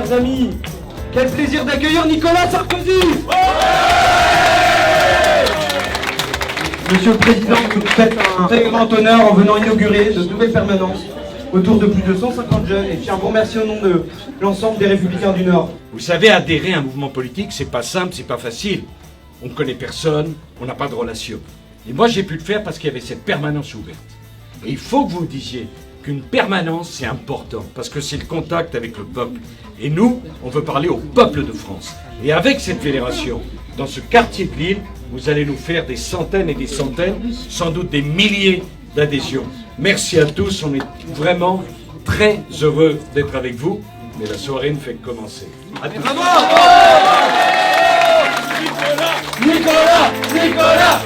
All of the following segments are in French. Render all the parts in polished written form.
chers amis, quel plaisir d'accueillir Nicolas Sarkozy. Monsieur le Président, vous nous faites un très grand honneur en venant inaugurer de nouvelles permanences autour de plus de 150 jeunes, et je tiens à vous remercier au nom de l'ensemble des Républicains du Nord. Vous savez, adhérer à un mouvement politique, c'est pas simple, c'est pas facile. On ne connaît personne, on n'a pas de relation. Et moi, j'ai pu le faire parce qu'il y avait cette permanence ouverte. Et il faut que vous disiez qu'une permanence, c'est important, parce que c'est le contact avec le peuple. Et nous, on veut parler au peuple de France. Et avec cette fédération, dans ce quartier de Lille, vous allez nous faire des centaines et des centaines, sans doute des milliers d'adhésions. Merci à tous, on est vraiment très heureux d'être avec vous, mais la soirée ne fait que commencer. À tous. Nicolas.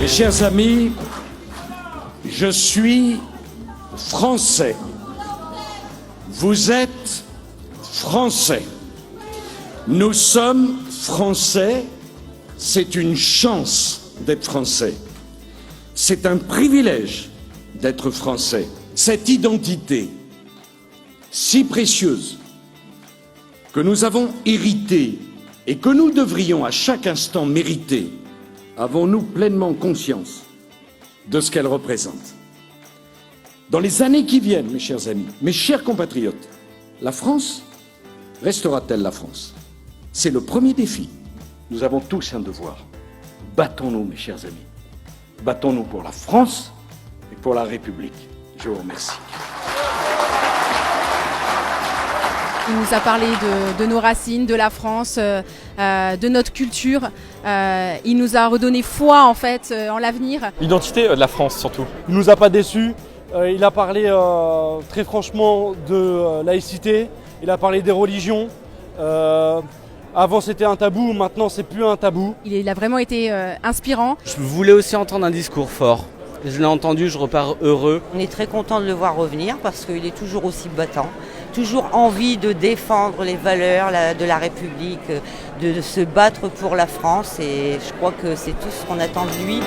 Mes chers amis, je suis français. Vous êtes français. Nous sommes français. C'est une chance d'être français. C'est un privilège d'être français. Cette identité si précieuse que nous avons héritée et que nous devrions à chaque instant mériter, avons-nous pleinement conscience de ce qu'elle représente? Dans les années qui viennent, mes chers amis, mes chers compatriotes, la France restera-t-elle la France? C'est le premier défi. Nous avons tous un devoir. Battons-nous, mes chers amis. Battons-nous pour la France et pour la République. Je vous remercie. Il nous a parlé de nos racines, de la France, de notre culture. Il nous a redonné foi en fait en l'avenir. L'identité de la France surtout. Il nous a pas déçus. Il a parlé très franchement de laïcité. Il a parlé des religions. Avant c'était un tabou, maintenant c'est plus un tabou. Il a vraiment été inspirant. Je voulais aussi entendre un discours fort. Je l'ai entendu, je repars heureux. On est très content de le voir revenir parce qu'il est toujours aussi battant, toujours envie de défendre les valeurs de la République, de se battre pour la France et je crois que c'est tout ce qu'on attend de lui.